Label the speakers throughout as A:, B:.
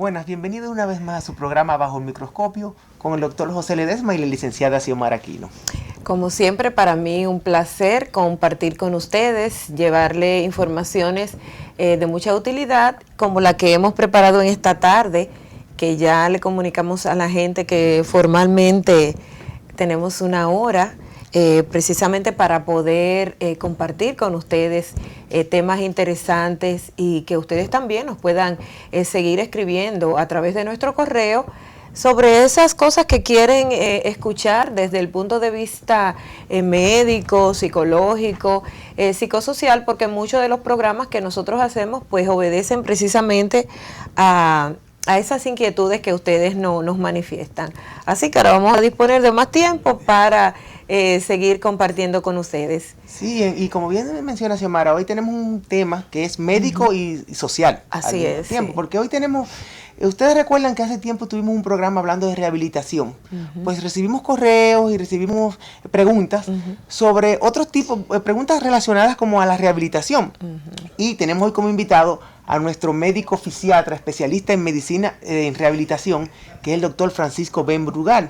A: Buenas, bienvenido una vez más a su programa Bajo el Microscopio con el doctor José Ledesma y la licenciada Xiomara Aquino.
B: Como siempre, para mí un placer compartir con ustedes, llevarle informaciones de mucha utilidad, como la que hemos preparado en esta tarde, que ya le comunicamos a la gente que formalmente tenemos una hora, precisamente para poder compartir con ustedes temas interesantes y que ustedes también nos puedan seguir escribiendo a través de nuestro correo sobre esas cosas que quieren escuchar desde el punto de vista médico, psicológico, psicosocial, porque muchos de los programas que nosotros hacemos pues obedecen precisamente a esas inquietudes que ustedes nos manifiestan. Así que ahora vamos a disponer de más tiempo para seguir compartiendo con ustedes.
A: Sí, y como bien menciona Xiomara, hoy tenemos un tema que es médico y social.
B: Así es.
A: Tiempo, sí. Porque hoy tenemos... Ustedes recuerdan que hace tiempo tuvimos un programa hablando de rehabilitación. Pues recibimos correos y recibimos preguntas sobre otros tipos, preguntas relacionadas como a la rehabilitación. Y tenemos hoy como invitado a nuestro médico fisiatra, especialista en medicina en rehabilitación, que es el doctor Francisco Ben Brugal.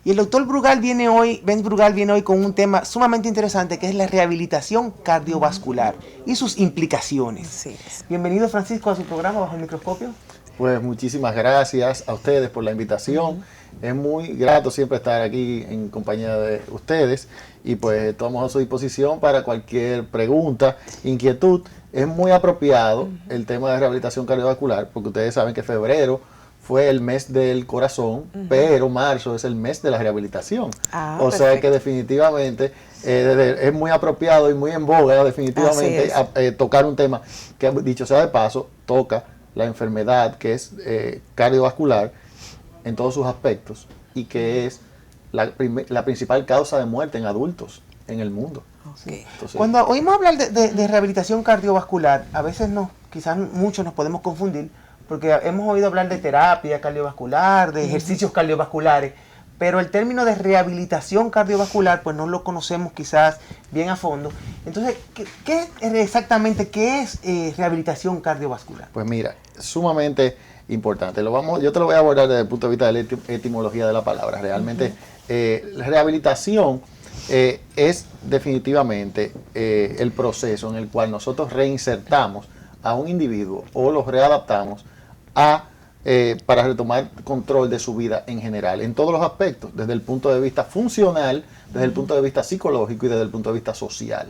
A: Y el doctor Ben Brugal viene hoy con un tema sumamente interesante, que es la rehabilitación cardiovascular y sus implicaciones.
B: Sí.
A: Bienvenido, Francisco, a su programa Bajo el Microscopio.
C: Pues muchísimas gracias a ustedes por la invitación. Es muy grato siempre estar aquí en compañía de ustedes y pues estamos a su disposición para cualquier pregunta, inquietud. Es muy apropiado el tema de rehabilitación cardiovascular porque ustedes saben que febrero fue el mes del corazón, pero marzo es el mes de la rehabilitación. O sea que definitivamente es muy apropiado y muy en boga definitivamente tocar un tema que, dicho sea de paso, toca la enfermedad que es cardiovascular en todos sus aspectos y que es la principal causa de muerte en adultos en el mundo.
A: Okay. Entonces, cuando oímos hablar de rehabilitación cardiovascular, a veces quizás muchos nos podemos confundir porque hemos oído hablar de terapia cardiovascular, de ejercicios cardiovasculares, pero el término de rehabilitación cardiovascular pues no lo conocemos quizás bien a fondo. Entonces, ¿qué es rehabilitación cardiovascular?
C: Pues mira, sumamente importante. Yo te lo voy a abordar desde el punto de vista de la etimología de la palabra. Realmente, la rehabilitación es definitivamente el proceso en el cual nosotros reinsertamos a un individuo o los readaptamos para retomar control de su vida en general, en todos los aspectos, desde el punto de vista funcional, desde el punto de vista psicológico y desde el punto de vista social.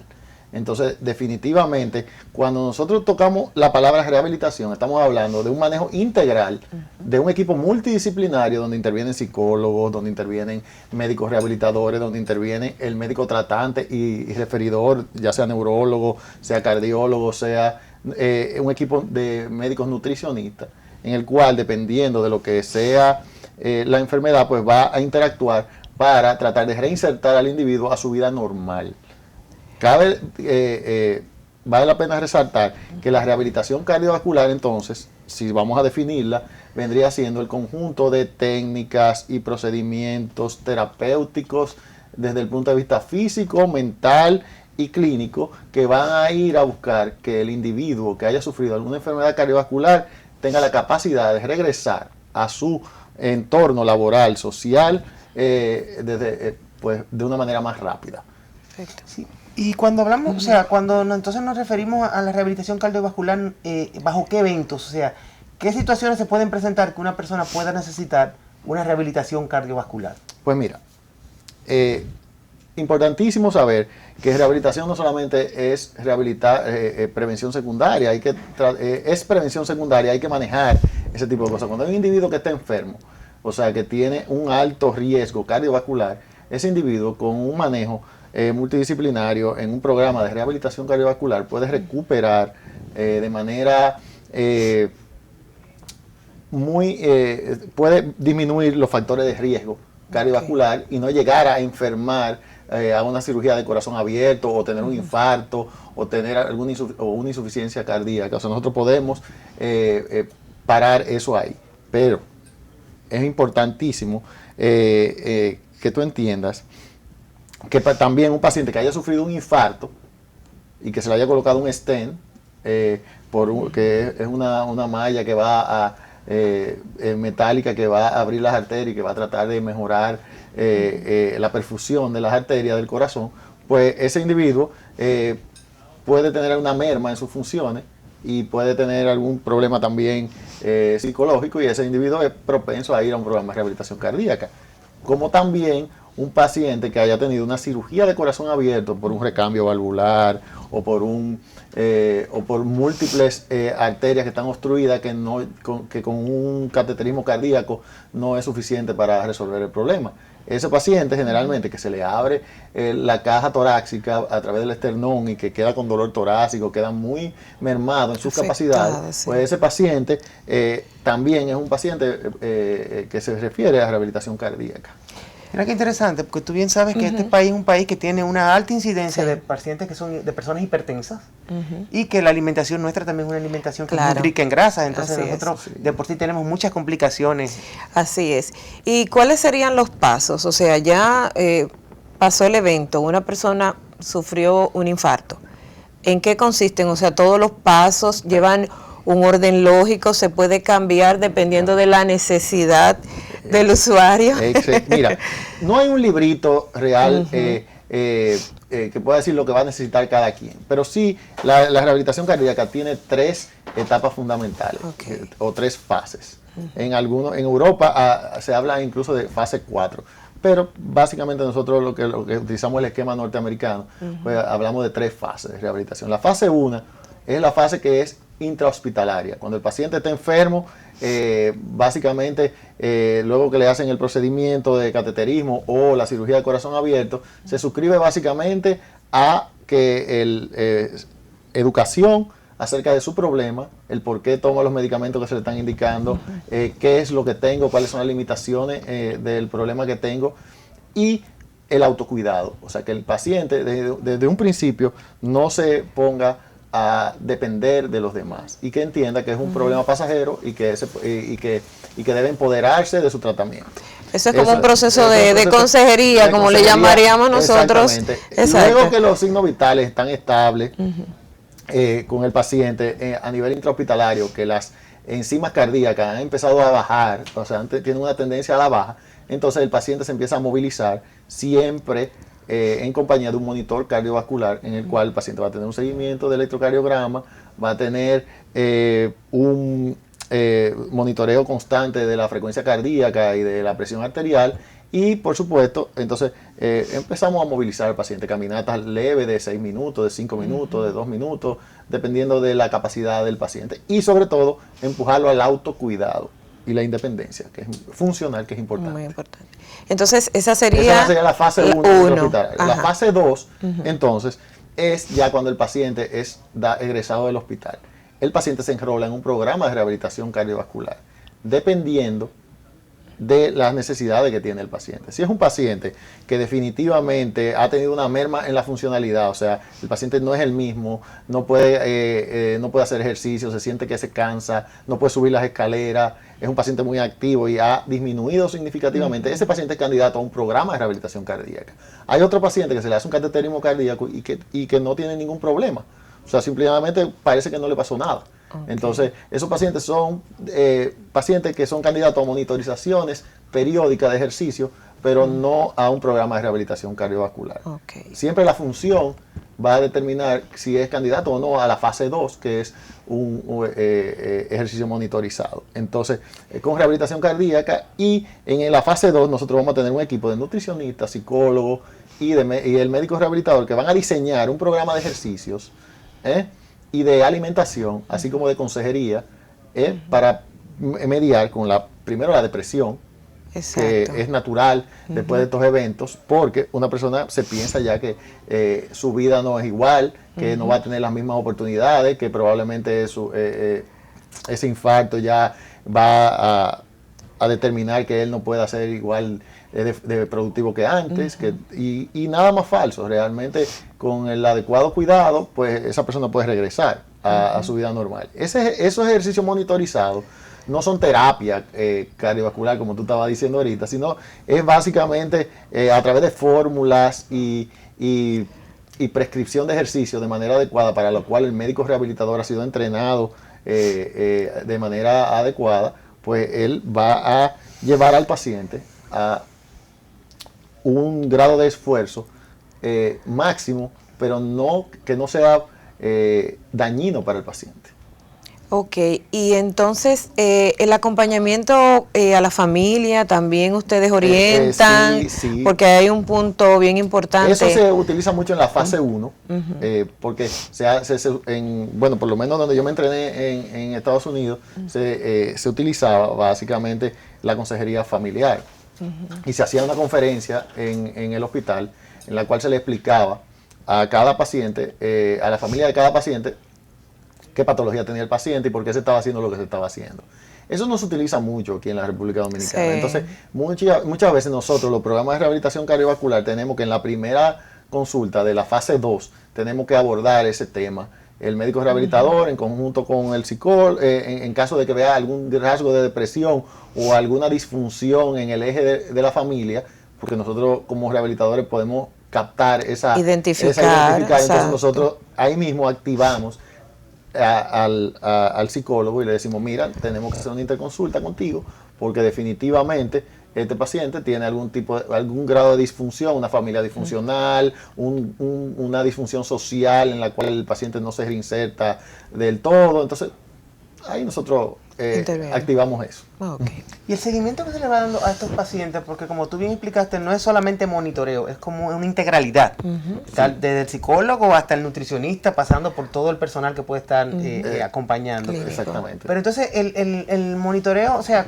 C: Entonces, definitivamente, cuando nosotros tocamos la palabra rehabilitación, estamos hablando de un manejo integral, de un equipo multidisciplinario donde intervienen psicólogos, donde intervienen médicos rehabilitadores, donde interviene el médico tratante y referidor, ya sea neurólogo, sea cardiólogo, sea un equipo de médicos nutricionistas, en el cual, dependiendo de lo que sea la enfermedad, pues va a interactuar para tratar de reinsertar al individuo a su vida normal. Vale la pena resaltar que la rehabilitación cardiovascular, entonces, si vamos a definirla, vendría siendo el conjunto de técnicas y procedimientos terapéuticos desde el punto de vista físico, mental y clínico que van a ir a buscar que el individuo que haya sufrido alguna enfermedad cardiovascular tenga la capacidad de regresar a su entorno laboral, social, de una manera más rápida.
A: Perfecto. Sí. Y cuando hablamos, entonces nos referimos a la rehabilitación cardiovascular, ¿bajo qué eventos? O sea, ¿qué situaciones se pueden presentar que una persona pueda necesitar una rehabilitación cardiovascular?
C: Pues mira, importantísimo saber que rehabilitación no solamente es rehabilitar, prevención secundaria, es prevención secundaria, hay que manejar ese tipo de cosas. Cuando hay un individuo que está enfermo, o sea, que tiene un alto riesgo cardiovascular, ese individuo con un manejo multidisciplinario en un programa de rehabilitación cardiovascular puede recuperar de manera puede disminuir los factores de riesgo cardiovascular y no llegar a enfermar a una cirugía de corazón abierto o tener un infarto o tener una insuficiencia cardíaca. O sea, nosotros podemos parar eso ahí, pero es importantísimo que tú entiendas que también un paciente que haya sufrido un infarto y que se le haya colocado un stent, que es una malla que va metálica que va a abrir las arterias y que va a tratar de mejorar la perfusión de las arterias del corazón, pues ese individuo puede tener una merma en sus funciones y puede tener algún problema también psicológico, y ese individuo es propenso a ir a un programa de rehabilitación cardíaca. Como también un paciente que haya tenido una cirugía de corazón abierto por un recambio valvular o por múltiples arterias que están obstruidas, que con un cateterismo cardíaco no es suficiente para resolver el problema. Ese paciente generalmente que se le abre la caja torácica a través del esternón y que queda con dolor torácico, queda muy mermado en sus capacidades, sí. Pues ese paciente también es un paciente que se refiere a rehabilitación cardíaca.
A: Mira qué interesante, porque tú bien sabes que este país es un país que tiene una alta incidencia de pacientes que son de personas hipertensas y que la alimentación nuestra también es una alimentación que es muy rica en grasas, entonces nosotros de por sí tenemos muchas complicaciones.
B: Así es. ¿Y cuáles serían los pasos? O sea, ya pasó el evento, una persona sufrió un infarto. ¿En qué consisten? O sea, todos los pasos llevan un orden lógico, se puede cambiar dependiendo de la necesidad del usuario.
C: Mira, no hay un librito real que pueda decir lo que va a necesitar cada quien, pero sí la rehabilitación cardíaca tiene 3 etapas fundamentales o 3 fases. En Europa se habla incluso de fase 4, pero básicamente nosotros lo que utilizamos el esquema norteamericano, pues hablamos de 3 fases de rehabilitación. La fase 1 es la fase que es intrahospitalaria, cuando el paciente está enfermo, básicamente luego que le hacen el procedimiento de cateterismo o la cirugía de corazón abierto, se suscribe básicamente a que educación acerca de su problema, el por qué toma los medicamentos que se le están indicando, qué es lo que tengo, cuáles son las limitaciones del problema que tengo, y el autocuidado, o sea que el paciente desde un principio no se ponga a depender de los demás y que entienda que es un problema pasajero y que debe empoderarse de su tratamiento.
B: Eso es como un proceso de consejería, como le llamaríamos nosotros.
C: Exactamente. Luego que los signos vitales están estables con el paciente a nivel intrahospitalario, que las enzimas cardíacas han empezado a bajar, o sea, tienen una tendencia a la baja, entonces el paciente se empieza a movilizar siempre en compañía de un monitor cardiovascular en el cual el paciente va a tener un seguimiento de electrocardiograma, va a tener un monitoreo constante de la frecuencia cardíaca y de la presión arterial y por supuesto, entonces empezamos a movilizar al paciente, caminatas leves de 6 minutos, de 5 minutos, de 2 minutos, dependiendo de la capacidad del paciente y sobre todo empujarlo al autocuidado y la independencia, que es funcional, que es importante.
B: Muy importante. Entonces, esa sería
C: la fase 1. La fase 2, entonces, es ya cuando el paciente es egresado del hospital. El paciente se enrola en un programa de rehabilitación cardiovascular, dependiendo de las necesidades que tiene el paciente. Si es un paciente que definitivamente ha tenido una merma en la funcionalidad, o sea, el paciente no es el mismo, no puede hacer ejercicio, se siente que se cansa, no puede subir las escaleras, es un paciente muy activo y ha disminuido significativamente, ese paciente es candidato a un programa de rehabilitación cardíaca. Hay otro paciente que se le hace un cateterismo cardíaco y que no tiene ningún problema. O sea, simplemente parece que no le pasó nada. Entonces, esos pacientes son pacientes que son candidatos a monitorizaciones periódicas de ejercicio, pero no a un programa de rehabilitación cardiovascular. Siempre la función va a determinar si es candidato o no a la fase 2, que es un ejercicio monitorizado. Entonces, con rehabilitación cardíaca y en la fase 2 nosotros vamos a tener un equipo de nutricionistas, psicólogos y el médico rehabilitador que van a diseñar un programa de ejercicios y de alimentación, así como de consejería, para mediar con primero la depresión, que es natural después de estos eventos, porque una persona se piensa ya que su vida no es igual, que no va a tener las mismas oportunidades, que probablemente ese infarto ya va a determinar que él no pueda ser igual de productivo que antes, y nada más falso. Realmente con el adecuado cuidado, pues esa persona puede regresar a su vida normal. Esos ejercicios monitorizados no son terapia cardiovascular, como tú estabas diciendo ahorita, sino es básicamente a través de fórmulas y prescripción de ejercicios de manera adecuada, para lo cual el médico rehabilitador ha sido entrenado de manera adecuada, pues él va a llevar al paciente a un grado de esfuerzo máximo, pero que no sea dañino para el paciente.
B: Ok, y entonces el acompañamiento a la familia también ustedes orientan,
C: sí.
B: porque hay un punto bien importante.
C: Eso se utiliza mucho en la fase 1, porque bueno, por lo menos donde yo me entrené en Estados Unidos, se utilizaba básicamente la consejería familiar. Y se hacía una conferencia en el hospital en la cual se le explicaba a cada paciente, a la familia de cada paciente, qué patología tenía el paciente y por qué se estaba haciendo lo que se estaba haciendo. Eso no se utiliza mucho aquí en la República Dominicana. Sí. Entonces, muchas veces nosotros, los programas de rehabilitación cardiovascular, tenemos que en la primera consulta de la fase 2, tenemos que abordar ese tema. El médico rehabilitador, en conjunto con el psicólogo, en caso de que vea algún rasgo de depresión o alguna disfunción en el eje de la familia, porque nosotros como rehabilitadores podemos captar identificar. Entonces nosotros ahí mismo activamos al psicólogo y le decimos, mira, tenemos que hacer una interconsulta contigo porque definitivamente este paciente tiene algún grado de disfunción, una familia disfuncional, una disfunción social en la cual el paciente no se reinserta del todo. Entonces, ahí nosotros activamos eso.
B: Okay.
A: Y el seguimiento que se le va dando a estos pacientes, porque como tú bien explicaste, no es solamente monitoreo, es como una integralidad. Desde el psicólogo hasta el nutricionista, pasando por todo el personal que puede estar acompañando.
C: Exactamente.
A: Pero entonces el monitoreo, o sea,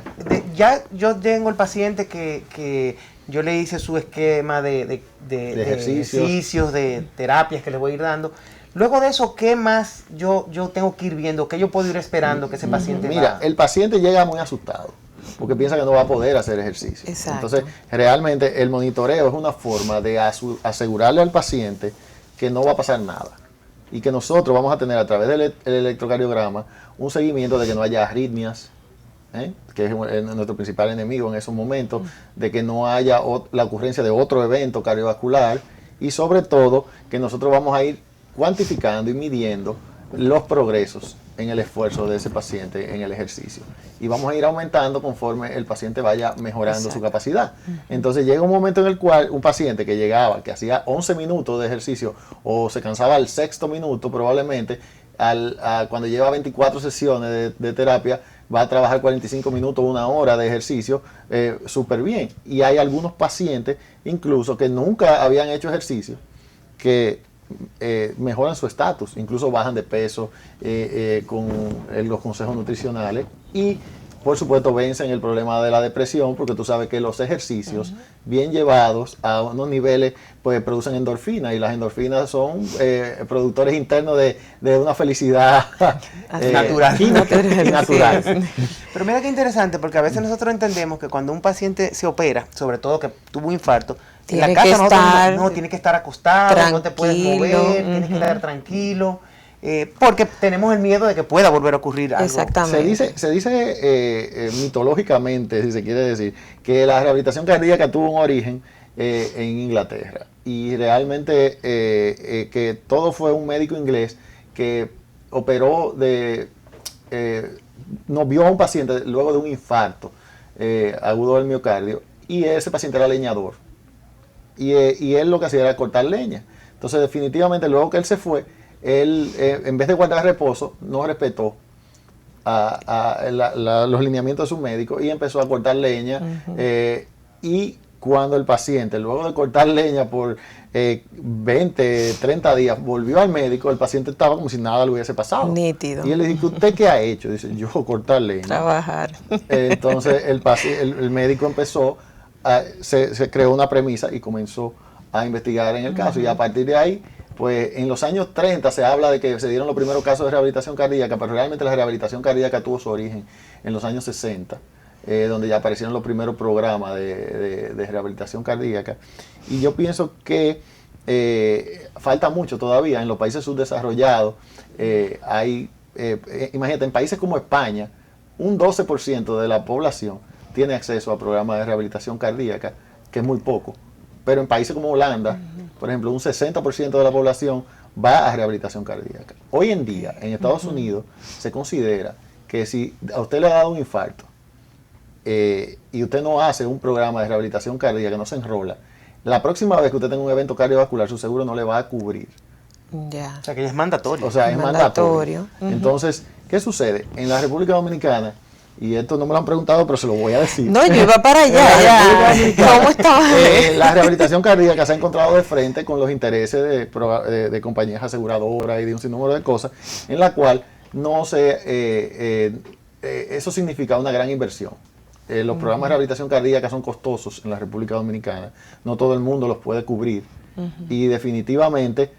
A: ya yo tengo el paciente que yo le hice su esquema de ejercicios, de terapias que le voy a ir dando. Luego de eso, ¿qué más yo tengo que ir viendo? ¿Qué yo puedo ir esperando que ese paciente
C: Mira, el paciente llega muy asustado porque piensa que no va a poder hacer ejercicio.
B: Exacto.
C: Entonces, realmente el monitoreo es una forma de asegurarle al paciente que no va a pasar nada y que nosotros vamos a tener a través del electrocardiograma un seguimiento de que no haya arritmias, que es nuestro principal enemigo en esos momentos, de que no haya la ocurrencia de otro evento cardiovascular y sobre todo que nosotros vamos a ir cuantificando y midiendo los progresos en el esfuerzo de ese paciente en el ejercicio. Y vamos a ir aumentando conforme el paciente vaya mejorando su capacidad. Entonces llega un momento en el cual un paciente que llegaba, que hacía 11 minutos de ejercicio o se cansaba al sexto minuto probablemente, cuando lleva 24 sesiones de terapia, va a trabajar 45 minutos, 1 hora de ejercicio súper bien. Y hay algunos pacientes incluso que nunca habían hecho ejercicio, que mejoran su estatus, incluso bajan de peso con los consejos nutricionales y por supuesto vencen el problema de la depresión, porque tú sabes que los ejercicios bien llevados a unos niveles pues producen endorfinas y las endorfinas son productores internos de una felicidad
A: natural.
C: Y natural.
A: Pero mira qué interesante, porque a veces nosotros entendemos que cuando un paciente se opera, sobre todo que tuvo un infarto, en la casa tiene que estar acostado, tranquilo, no te puedes mover, tienes que estar tranquilo, porque tenemos el miedo de que pueda volver a ocurrir algo.
B: Exactamente.
C: Se dice mitológicamente, si se quiere decir, que la rehabilitación cardíaca tuvo un origen en Inglaterra y realmente que todo fue un médico inglés que operó nos vio a un paciente luego de un infarto agudo del miocardio y ese paciente era leñador. Y él lo que hacía era cortar leña. Entonces, definitivamente, luego que él se fue, él, en vez de guardar reposo, no respetó los lineamientos de su médico y empezó a cortar leña. Y cuando el paciente, luego de cortar leña por 20, 30 días, volvió al médico, el paciente estaba como si nada le hubiese pasado.
B: Nítido.
C: Y él le dijo, ¿usted qué ha hecho? Dice, yo cortar leña.
B: Trabajar.
C: Entonces, el médico empezó se creó una premisa y comenzó a investigar en el caso y a partir de ahí, pues en los años 30 se habla de que se dieron los primeros casos de rehabilitación cardíaca, pero realmente la rehabilitación cardíaca tuvo su origen en los años 60, donde ya aparecieron los primeros programas de rehabilitación cardíaca y yo pienso que falta mucho todavía en los países subdesarrollados. Imagínate, en países como España, un 12% de la población tiene acceso a programas de rehabilitación cardíaca, que es muy poco. Pero en países como Holanda, por ejemplo, un 60% de la población va a rehabilitación cardíaca. Hoy en día, en Estados Unidos, se considera que si a usted le ha dado un infarto y usted no hace un programa de rehabilitación cardíaca, no se enrola, la próxima vez que usted tenga un evento cardiovascular, su seguro no le va a cubrir.
B: Ya.
A: O sea, que ya es mandatorio.
C: O sea, es mandatorio.
B: Ujú.
C: Entonces, ¿qué sucede? En la República Dominicana, y esto no me lo han preguntado, pero se lo voy a decir.
B: No, yo iba para
C: En la
B: allá.
C: República
B: Ya.
C: Dominicana,
B: ¿Cómo estaba?
C: La rehabilitación cardíaca se ha encontrado de frente con los intereses de compañías aseguradoras y de un sinnúmero de cosas, en la cual no se... eso significa una gran inversión. Los programas de rehabilitación cardíaca son costosos en la República Dominicana. No todo el mundo los puede cubrir. Y definitivamente,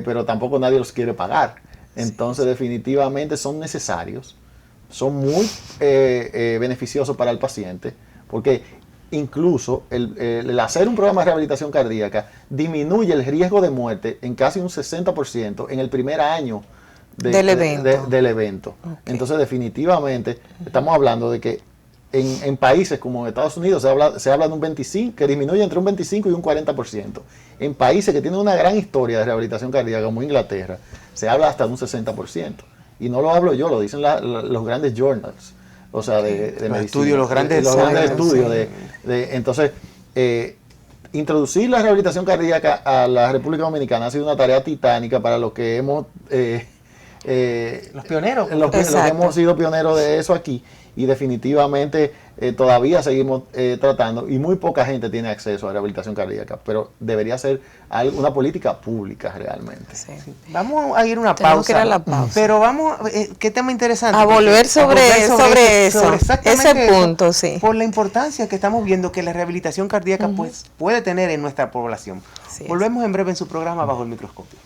C: pero tampoco nadie los quiere pagar. Entonces, definitivamente son necesarios. Son muy beneficiosos para el paciente. Porque incluso el hacer un programa de rehabilitación cardíaca disminuye el riesgo de muerte en casi un 60% en el primer año del evento.
B: Okay.
C: Entonces, definitivamente, estamos hablando de que en países como Estados Unidos se habla de un 25%, que disminuye entre un 25 y un 40%. En países que tienen una gran historia de rehabilitación cardíaca, como Inglaterra, se habla hasta de un 60%. Y no lo hablo yo, lo dicen los grandes journals, o sea, de medicina.
A: Estudios, los grandes
C: estudios. Entonces, introducir la rehabilitación cardíaca a la República Dominicana ha sido una tarea titánica para los que hemos...
A: los pioneros.
C: Los que hemos sido pioneros de eso aquí. Y definitivamente todavía seguimos tratando y muy poca gente tiene acceso a rehabilitación cardíaca, pero debería ser una política pública realmente.
B: Sí.
A: Sí. Vamos a ir a una
B: Tenemos que ir
A: pausa,
B: a la pausa.
A: pero vamos, qué tema interesante.
B: A volver sobre eso,
A: exactamente
B: ese punto, sí.
A: Por la importancia que estamos viendo que la rehabilitación cardíaca pues puede tener en nuestra población.
B: Sí,
A: Volvemos en breve en su programa Bajo el Microscopio.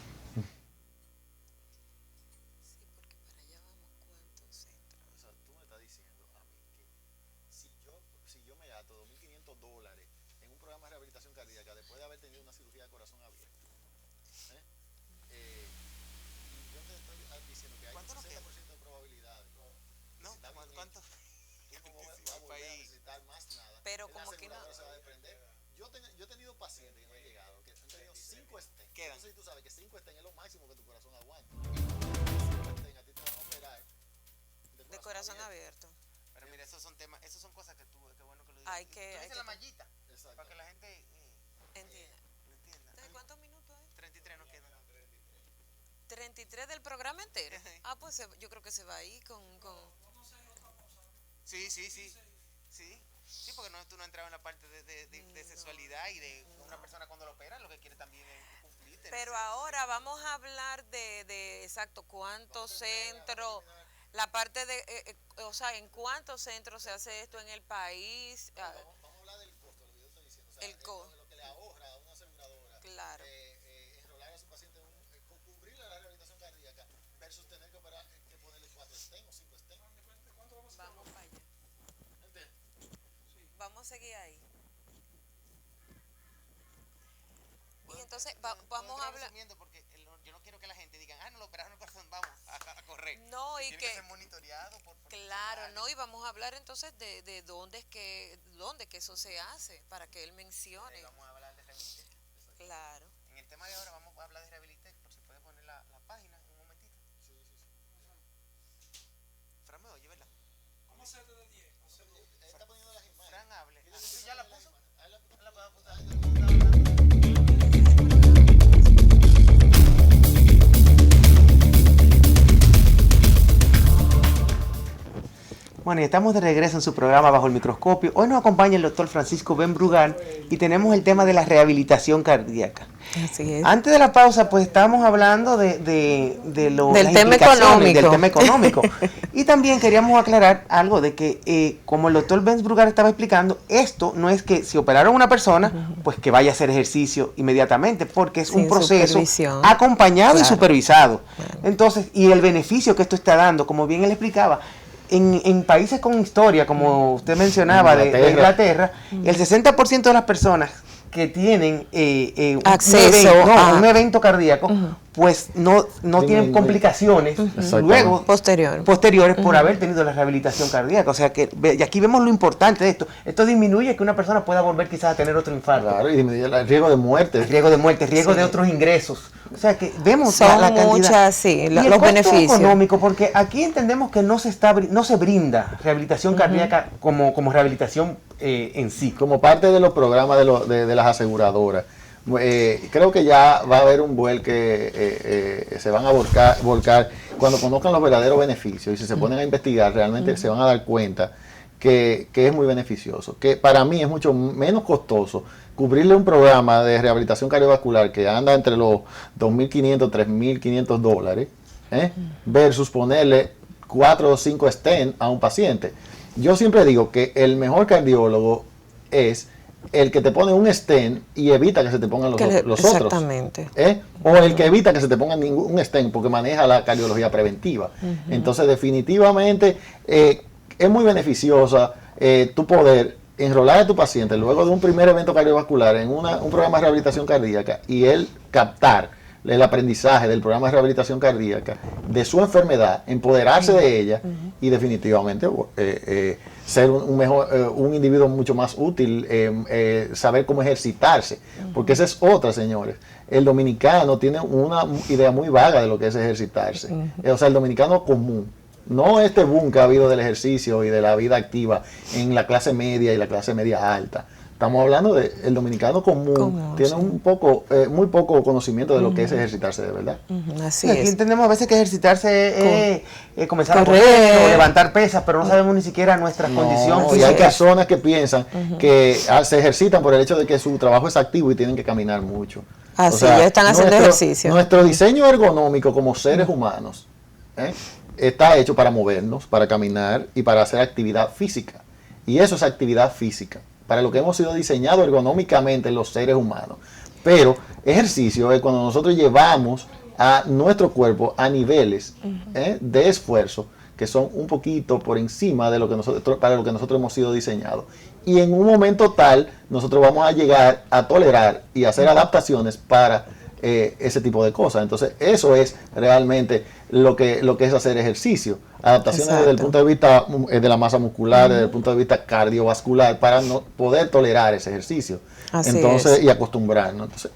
B: Pero como que no.
C: Yo he tenido pacientes que me han llegado que han tenido 5 stents. Entonces tú sabes que 5 stents es lo máximo que tu corazón aguanta. 5 stents a ti te van a operar
B: De corazón abierto.
D: Pero mira, esos son temas, esos son cosas que qué bueno que lo digas.
B: Hay que-
D: Tú dices
B: hay
D: la
B: que-
D: mallita,
C: Exacto.
D: para que la gente
B: Entiende.
D: lo entienda.
B: ¿De cuántos minutos hay?
D: 33 nos quedan.
B: 33 del programa entero.
D: Ajá.
B: Ah, pues yo creo que se va ahí con...
D: Sí. Sí, porque tú no has entrado en la parte de sexualidad y de una persona cuando lo opera, lo que quiere también es cumplir.
B: Pero ahora vamos a hablar de exacto, cuántos centros, la parte de, o sea, en cuántos centros se hace esto en el país.
C: Vamos a hablar del costo, lo que yo estoy diciendo. O sea,
B: El costo.
C: de lo que le ahorra a una aseguradora.
B: Claro.
C: Enrolar a su paciente, cubrirle la rehabilitación cardíaca versus tener que operar, que ponerle 4 stents o 5 stents.
B: Vamos para allá. Vamos a seguir ahí. Y entonces vamos a hablar.
D: Resumiendo, porque yo no quiero que la gente diga, no lo operaron el corazón, vamos a correr.
B: No, y
D: tiene
B: que
D: ser monitoreado por
B: claro, no, y vamos a hablar entonces de dónde que eso se hace, para que él mencione.
D: Vamos a hablar de Rehabilitec.
B: Claro.
D: En el tema de ahora vamos a hablar de Rehabilitec, por si puede poner la página un momentito. Sí. Fran me oye, ¿verdad?
E: ¿Cómo hacerte de 10?
C: Está poniendo las imágenes.
D: Fran hable. ¿Sí ya la puso? La puedo apuntar.
A: Bueno, y estamos de regreso en su programa Bajo el Microscopio. Hoy nos acompaña el doctor Francisco Ben Brugal y tenemos el tema de la rehabilitación cardíaca.
B: Así es.
A: Antes de la pausa, pues estábamos hablando del
B: Del tema
A: tema económico. Y también queríamos aclarar algo de que, como el doctor Ben Brugal estaba explicando, esto no es que si operaron a una persona, pues que vaya a hacer ejercicio inmediatamente, porque es un proceso
B: supervisión.
A: acompañado y
B: Claro.
A: supervisado.
B: Claro.
A: Entonces, y el beneficio que esto está dando, como bien él explicaba, en países con historia, como usted mencionaba, de Inglaterra, el 60% de las personas que tienen
B: Acceso
A: un evento cardíaco, pues no tienen complicaciones luego posteriores por haber tenido la rehabilitación cardíaca. O sea que y aquí vemos lo importante de esto. Esto disminuye que una persona pueda volver quizás a tener otro infarto.
C: Claro, y disminuye el riesgo de muerte.
A: El riesgo de muerte, el riesgo de otros ingresos. O sea que vemos
B: son
A: la cantidad.
B: Muchas, sí,
A: y
B: los beneficios.
A: Económico, porque aquí entendemos que no se brinda rehabilitación cardíaca como rehabilitación en sí.
C: Como parte de los programas de las aseguradoras. Creo que ya va a haber un vuelque, se van a volcar cuando conozcan los verdaderos beneficios y si se ponen a investigar realmente se van a dar cuenta que es muy beneficioso, que para mí es mucho menos costoso cubrirle un programa de rehabilitación cardiovascular que anda entre los $2.500, $3.500 versus ponerle 4 o 5 stents a un paciente. Yo siempre digo que el mejor cardiólogo es el que te pone un stent y evita que se te pongan los otros.
B: Exactamente.
C: O el que evita que se te ponga un stent porque maneja la cardiología preventiva. Entonces, definitivamente, es muy beneficiosa tu poder enrolar a tu paciente luego de un primer evento cardiovascular en un programa de rehabilitación cardíaca y él captar el aprendizaje del programa de rehabilitación cardíaca, de su enfermedad, empoderarse de ella y definitivamente ser un individuo mucho más útil, saber cómo ejercitarse, porque esa es otra, señores. El dominicano tiene una idea muy vaga de lo que es ejercitarse. O sea, el dominicano común, no este boom que ha habido del ejercicio y de la vida activa en la clase media y la clase media alta. Estamos hablando del dominicano común, tiene muy poco conocimiento de lo que es ejercitarse de verdad.
B: Así
A: aquí
B: es.
A: entendemos a veces que ejercitarse es comenzar a correr o levantar pesas, pero no sabemos ni siquiera nuestra condición
C: Y
A: física.
C: hay personas que piensan que se ejercitan por el hecho de que su trabajo es activo y tienen que caminar mucho.
B: Así, ya están haciendo ejercicio.
C: Nuestro diseño ergonómico como seres humanos está hecho para movernos, para caminar y para hacer actividad física. Y eso es actividad física, para lo que hemos sido diseñados ergonómicamente los seres humanos. Pero ejercicio es cuando nosotros llevamos a nuestro cuerpo a niveles de esfuerzo que son un poquito por encima de lo que para lo que nosotros hemos sido diseñados. Y en un momento tal, nosotros vamos a llegar a tolerar y hacer adaptaciones para ese tipo de cosas. Entonces, eso es realmente lo que es hacer ejercicio. Adaptaciones desde el punto de vista de la masa muscular, desde el punto de vista cardiovascular, para poder tolerar ese ejercicio. Entonces, y acostumbrarnos. Entonces,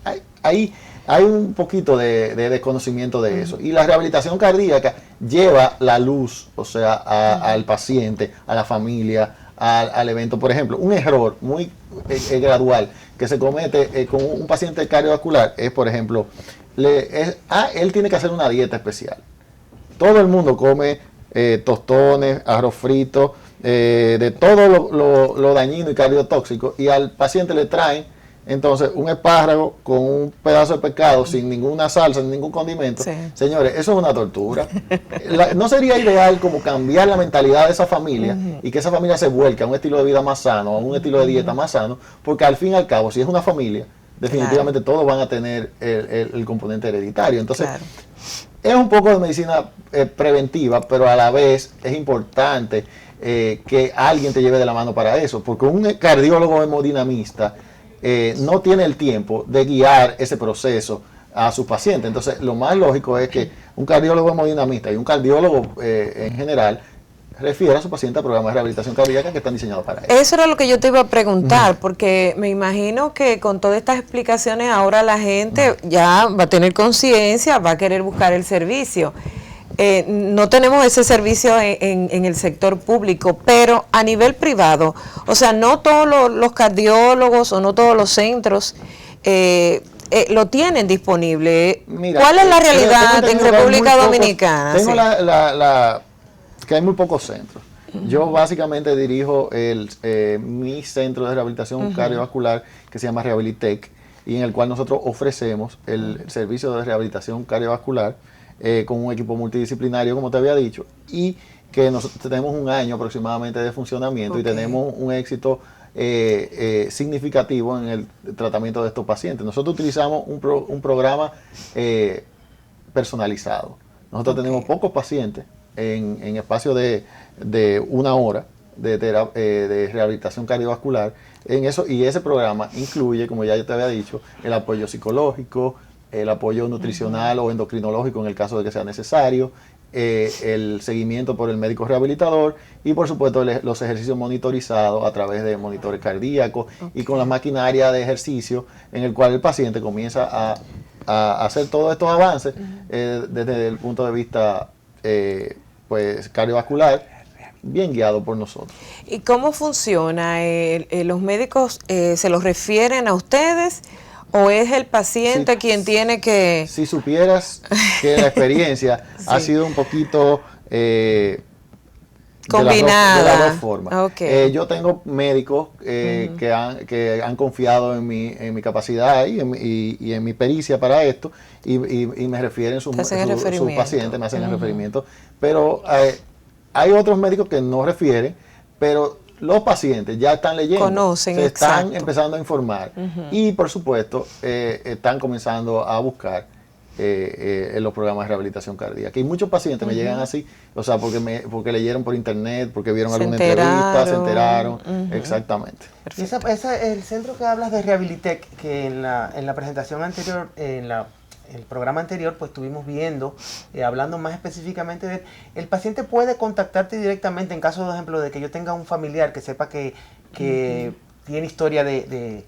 C: hay un poquito de desconocimiento de eso. Y la rehabilitación cardíaca lleva la luz, o sea, al paciente, a la familia, al evento. Por ejemplo, un error muy gradual que se comete con un paciente cardiovascular es, por ejemplo, él tiene que hacer una dieta especial. Todo el mundo come tostones, arroz frito, de todo lo dañino y cardiotóxico, y al paciente le traen entonces un espárrago con un pedazo de pescado sin ninguna salsa, sin ningún condimento. Sí. Señores, eso es una tortura. ¿No sería ideal como cambiar la mentalidad de esa familia y que esa familia se vuelque a un estilo de vida más sano, a un estilo de dieta más sano? Porque al fin y al cabo, si es una familia, definitivamente todos van a tener el componente hereditario. Entonces, es un poco de medicina preventiva, pero a la vez es importante que alguien te lleve de la mano para eso, porque un cardiólogo hemodinamista no tiene el tiempo de guiar ese proceso a su paciente. Entonces, lo más lógico es que un cardiólogo hemodinamista y un cardiólogo en general refiere a su paciente a programas de rehabilitación cardíaca que están diseñados para eso.
B: Eso era lo que yo te iba a preguntar, porque me imagino que con todas estas explicaciones ahora la gente ya va a tener conciencia, va a querer buscar el servicio. No tenemos ese servicio en el sector público, pero a nivel privado, o sea, no todos los cardiólogos o no todos los centros lo tienen disponible.
C: Mira,
B: ¿cuál es la realidad en República Dominicana?
C: Tengo que hay muy pocos centros. Yo básicamente dirijo mi centro de rehabilitación cardiovascular que se llama Rehabilitec, y en el cual nosotros ofrecemos el servicio de rehabilitación cardiovascular con un equipo multidisciplinario, como te había dicho, y que nosotros tenemos un año aproximadamente de funcionamiento y tenemos un éxito significativo en el tratamiento de estos pacientes. Nosotros utilizamos un programa personalizado. Nosotros tenemos pocos pacientes en espacio de 1 hora de rehabilitación cardiovascular en eso, y ese programa incluye, como ya yo te había dicho, el apoyo psicológico, el apoyo nutricional o endocrinológico en el caso de que sea necesario, el seguimiento por el médico rehabilitador y por supuesto los ejercicios monitorizados a través de monitores cardíacos y con la maquinaria de ejercicio en el cual el paciente comienza a hacer todos estos avances desde el punto de vista pues cardiovascular, bien guiado por nosotros.
B: ¿Y cómo funciona? ¿Los médicos se los refieren a ustedes o es el paciente quien tiene que...?
C: Si supieras que la experiencia ha sido un poquito
B: combinada.
C: De las dos formas.
B: Okay.
C: Yo tengo médicos que han confiado en mi capacidad y en mi pericia para esto y me refieren sus pacientes, me hacen el referimiento. Pero hay otros médicos que no refieren, pero los pacientes ya están leyendo,
B: conocen,
C: se están empezando a informar y por supuesto están comenzando a buscar en los programas de rehabilitación cardíaca. Y muchos pacientes me llegan así, o sea, porque leyeron por internet, porque vieron alguna entrevista, se enteraron, exactamente.
A: Y el centro que hablas de Rehabilitec, que en la presentación anterior, el programa anterior, pues estuvimos viendo, hablando más específicamente de el paciente puede contactarte directamente en caso, por ejemplo, de que yo tenga un familiar que sepa que tiene historia de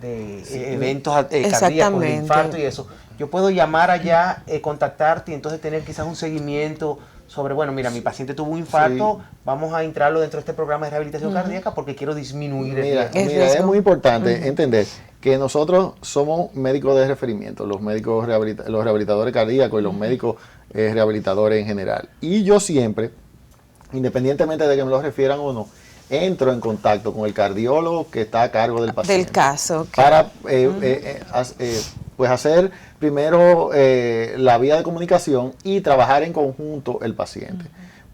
A: eventos cardíacos, de infarto y eso. Yo puedo llamar allá, contactarte y entonces tener quizás un seguimiento sobre, bueno, mira, mi paciente tuvo un infarto, vamos a entrarlo dentro de este programa de rehabilitación cardíaca porque quiero disminuir el riesgo.
C: Mira, es muy importante entender que nosotros somos médicos de referimiento, los médicos los rehabilitadores cardíacos y los médicos rehabilitadores en general. Y yo siempre, independientemente de que me lo refieran o no, entro en contacto con el cardiólogo que está a cargo del paciente.
B: Del caso.
C: Para pues hacer primero la vía de comunicación y trabajar en conjunto el paciente.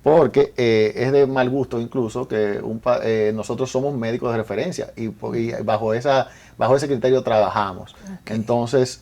C: Porque es de mal gusto incluso que nosotros somos médicos de referencia y bajo ese criterio trabajamos. Entonces,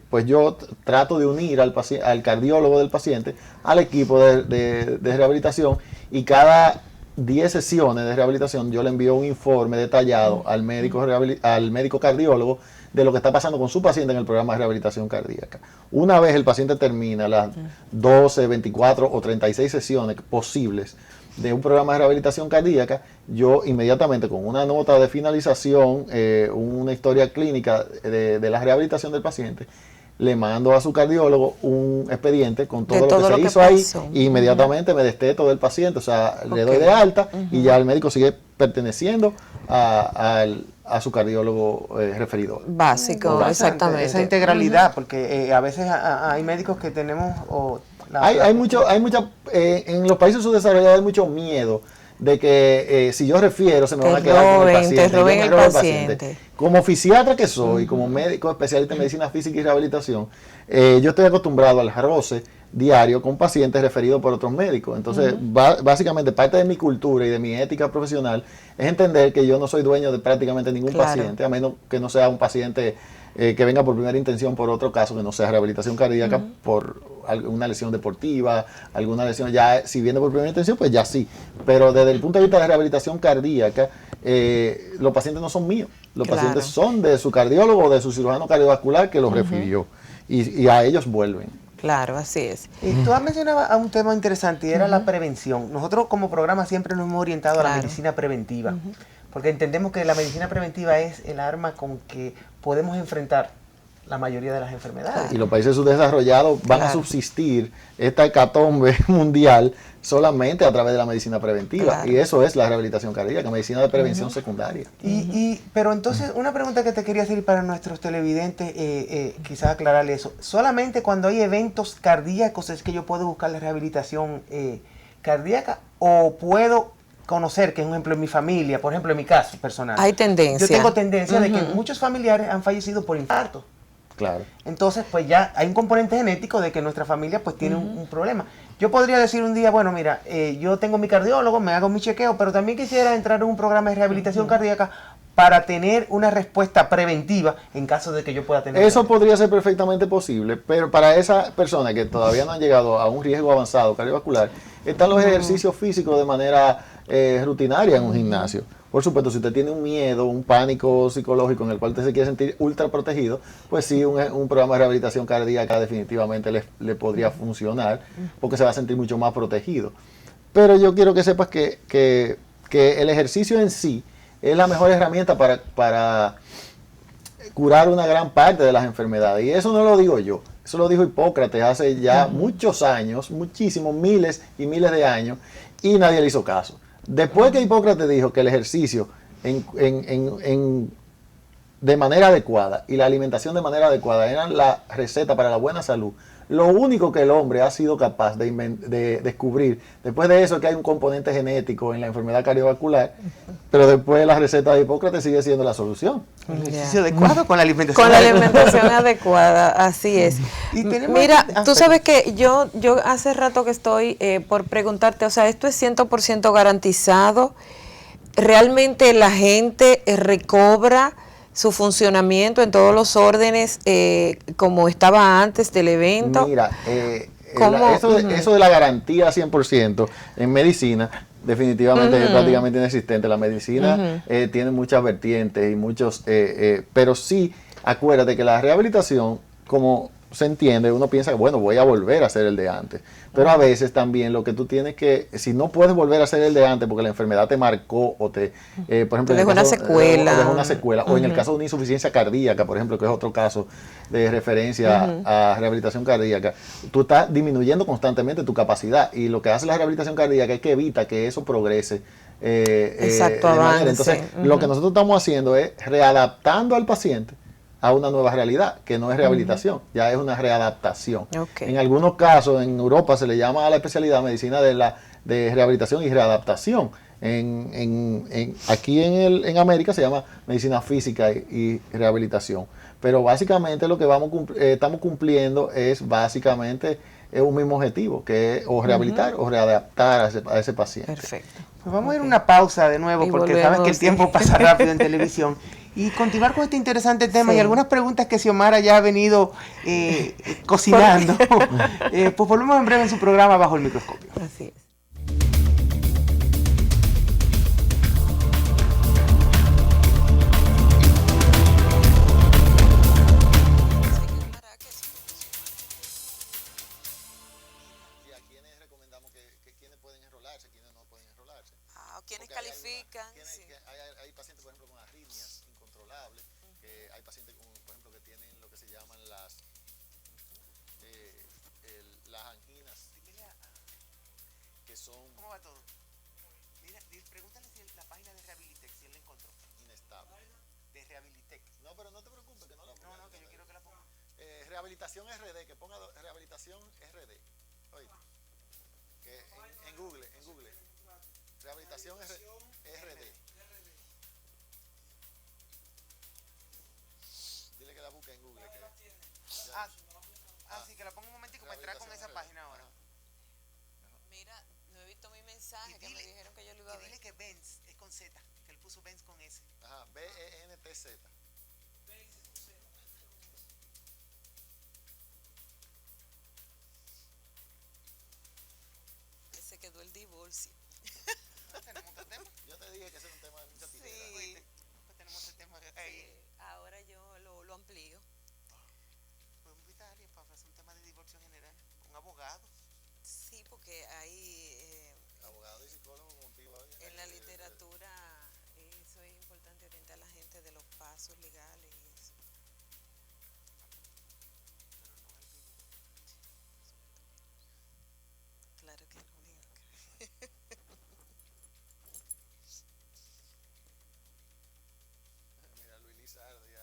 C: pues yo trato de unir al cardiólogo del paciente al equipo de rehabilitación y cada 10 sesiones de rehabilitación yo le envío un informe detallado al médico cardiólogo de lo que está pasando con su paciente en el programa de rehabilitación cardíaca. Una vez el paciente termina las 12, 24 o 36 sesiones posibles de un programa de rehabilitación cardíaca, yo inmediatamente con una nota de finalización, una historia clínica de la rehabilitación del paciente, le mando a su cardiólogo un expediente con todo lo que se hizo ahí y inmediatamente me desteto del paciente, o sea, le doy de alta y ya el médico sigue perteneciendo a su cardiólogo referido.
B: Básico, exactamente.
A: Esa integralidad, porque a veces hay médicos que tenemos...
C: Hay mucha en los países subdesarrollados hay mucho miedo de que si yo refiero se me van a quedar con el paciente.
B: Te roben el paciente.
C: Como fisiatra que soy, como médico especialista en medicina física y rehabilitación, yo estoy acostumbrado al roce diario con pacientes referidos por otros médicos. Entonces, básicamente parte de mi cultura y de mi ética profesional es entender que yo no soy dueño de prácticamente ningún paciente, a menos que no sea un paciente que venga por primera intención por otro caso, que no sea rehabilitación cardíaca, por alguna lesión deportiva, alguna lesión, ya si viene por primera intención, pues ya sí. Pero desde el punto de vista de rehabilitación cardíaca, los pacientes no son míos, los pacientes son de su cardiólogo o de su cirujano cardiovascular que los refirió y a ellos vuelven.
B: Claro, así es.
A: Y tú has mencionado un tema interesante y era la prevención. Nosotros como programa siempre nos hemos orientado a la medicina preventiva, porque entendemos que la medicina preventiva es el arma con que podemos enfrentar la mayoría de las enfermedades.
C: Y los países subdesarrollados van a subsistir esta hecatombe mundial solamente a través de la medicina preventiva. Y eso es la rehabilitación cardíaca, medicina de prevención secundaria.
A: Pero entonces, una pregunta que te quería hacer para nuestros televidentes, quizás aclararle eso. ¿Solamente cuando hay eventos cardíacos es que yo puedo buscar la rehabilitación cardíaca o puedo conocer que, por ejemplo, en mi familia, por ejemplo, en mi caso personal,
B: hay tendencia.
A: Yo tengo tendencia de que muchos familiares han fallecido por infarto.
C: Claro.
A: Entonces, pues ya hay un componente genético de que nuestra familia pues tiene un problema. Yo podría decir un día, bueno, mira, yo tengo mi cardiólogo, me hago mi chequeo, pero también quisiera entrar en un programa de rehabilitación cardíaca para tener una respuesta preventiva en caso de que yo pueda tener...
C: Eso podría ser perfectamente posible, pero para esa persona que todavía no han llegado a un riesgo avanzado cardiovascular, están los ejercicios físicos de manera rutinaria en un gimnasio. Por supuesto, si usted tiene un miedo, un pánico psicológico en el cual usted se quiere sentir ultra protegido, pues sí, un programa de rehabilitación cardíaca definitivamente le podría funcionar, porque se va a sentir mucho más protegido. Pero yo quiero que sepas que el ejercicio en sí es la mejor herramienta para curar una gran parte de las enfermedades. Y eso no lo digo yo, eso lo dijo Hipócrates hace ya muchos años, muchísimos, miles y miles de años, y nadie le hizo caso. Después que Hipócrates dijo que el ejercicio de manera adecuada y la alimentación de manera adecuada eran la receta para la buena salud, lo único que el hombre ha sido capaz de descubrir, después de eso, es que hay un componente genético en la enfermedad cardiovascular, pero después la receta de Hipócrates sigue siendo la solución.
A: El ejercicio adecuado con la alimentación
B: con la alimentación adecuada, así es.
A: Y
B: Mira, tú sabes que yo hace rato que estoy por preguntarte, o sea, esto es 100% garantizado, realmente la gente recobra su funcionamiento en todos los órdenes como estaba antes del evento.
C: Mira, eso de la garantía 100% en medicina definitivamente es prácticamente inexistente. La medicina tiene muchas vertientes y muchos, pero sí, acuérdate que la rehabilitación, como se entiende, uno piensa que bueno, voy a volver a hacer el de antes, pero a veces también lo que tú tienes que, si no puedes volver a hacer el de antes porque la enfermedad te marcó o te, por ejemplo,
B: dejó una secuela,
C: o en el caso de una insuficiencia cardíaca, por ejemplo, que es otro caso de referencia a rehabilitación cardíaca, tú estás disminuyendo constantemente tu capacidad, y lo que hace la rehabilitación cardíaca es que evita que eso progrese.
B: Exacto,
C: de manera.
B: avance.
C: Entonces, lo que nosotros estamos haciendo es readaptando al paciente a una nueva realidad, que no es rehabilitación, ya es una readaptación.
B: Okay.
C: En algunos casos, en Europa se le llama a la especialidad medicina de rehabilitación y readaptación. Aquí en América se llama medicina física y rehabilitación. Pero básicamente lo que estamos cumpliendo es básicamente un mismo objetivo, que es o rehabilitar o readaptar a ese paciente.
B: Perfecto.
A: Pues vamos a ir a una pausa de nuevo,
B: Y
A: porque
B: volvemos,
A: sabes que el tiempo pasa rápido en televisión. Y continuar con este interesante tema y algunas preguntas que Xiomara ya ha venido cocinando. Pues volvemos en breve en su programa Bajo el Microscopio.
B: Así es.
E: Quienes califican.
C: Hay pacientes, por ejemplo, con arritmias incontrolables, que hay pacientes, por ejemplo, que tienen lo que se llaman las anginas, que son...
D: ¿Cómo va todo? Mira, pregúntale si la página de Rehabilitec, si él la encontró.
C: Inestable.
D: De Rehabilitec.
C: No, pero no te preocupes, que no la ponga.
D: No, que yo quiero que la ponga.
C: Rehabilitación RD, que ponga rehabilitación RD. Oye, que en Google. Rehabilitación RD. Dile que la busque en Google.
D: Sí, que la ponga un momentico para entrar con esa página ahora.
E: Mira, no he visto mi mensaje, que me dijeron que yo lo iba a ver.
D: Dile que Benz es con Z, que él puso Benz con S.
C: Ajá, BENTZ.
E: Se quedó el divorcio.
D: Tenemos otro tema.
C: Yo te dije que ese es un tema de mucha piedra.
E: Sí.
D: Pues tenemos otro tema ahí.
E: Sí, ahora yo lo amplío.
D: Podemos invitar a alguien para hacer un tema de divorcio general. Un abogado.
E: Sí, porque hay
C: Abogado y psicólogo contigo.
E: en la literatura eso es importante, orientar a la gente de los pasos legales y eso. Claro que no, digo que...
C: Mira, Luis Lizardo y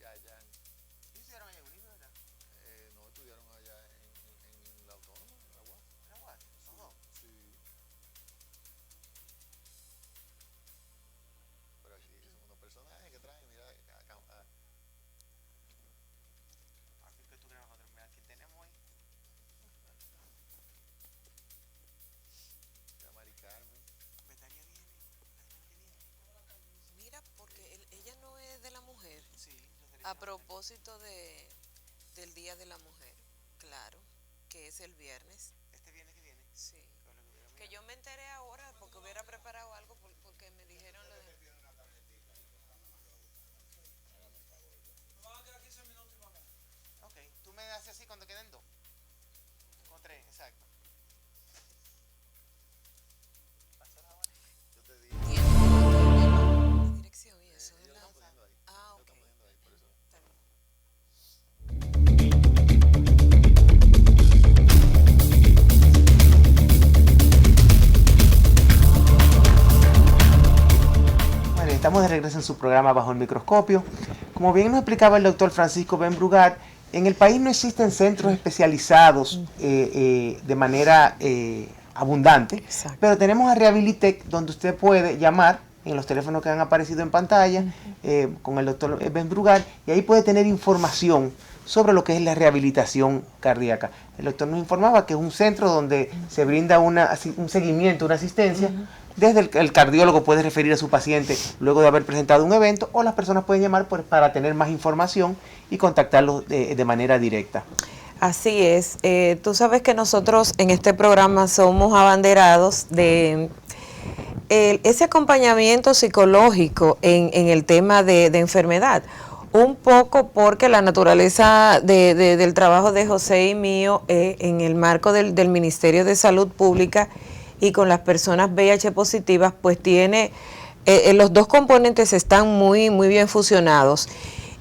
C: Allan.
D: ¿Ellos estudiaron allá en Unive, verdad?
C: No, estudiaron allá en la Autónoma, en la UAS.
D: ¿En la UAS? ¿Son dos?
C: Sí. Pero aquí son unos personajes que traen, mira,
D: Así que estuvieron nosotros. Mira, ¿quién tenemos ahí?
C: Mari Carmen.
D: Betania viene.
E: Mira, porque ella no es de la mujer.
D: Sí, los derechos
E: A
D: de la
E: propósito del Día de la Mujer, claro, que es el viernes.
D: mujer. Este viernes que viene.
E: Sí.
D: Que es lo que hubiera.
E: Que yo me enteré ahora porque hubiera preparado algo porque me dijeron lo de...
D: Ok, tú me haces así cuando queden dos. O tres, exacto.
E: La dirección y eso, ¿verdad? Ah, ok. Está bien.
A: Bueno, estamos de regreso en su programa Bajo el Microscopio. Como bien nos explicaba el doctor Francisco Ben Brugat, en el país no existen centros especializados de manera abundante,
B: Exacto.
A: pero tenemos a Rehabilitec, donde usted puede llamar en los teléfonos que han aparecido en pantalla con el doctor Ben Brugat, y ahí puede tener información sobre lo que es la rehabilitación cardíaca. El doctor nos informaba que es un centro donde se brinda un seguimiento, una asistencia. Desde el cardiólogo puede referir a su paciente luego de haber presentado un evento, o las personas pueden llamar para tener más información y contactarlos de manera directa.
B: Así es. Tú sabes que nosotros en este programa somos abanderados de ese acompañamiento psicológico en el tema de enfermedad. Un poco porque la naturaleza del trabajo de José y mío en el marco del Ministerio de Salud Pública y con las personas VIH positivas, pues tiene, los dos componentes están muy bien fusionados.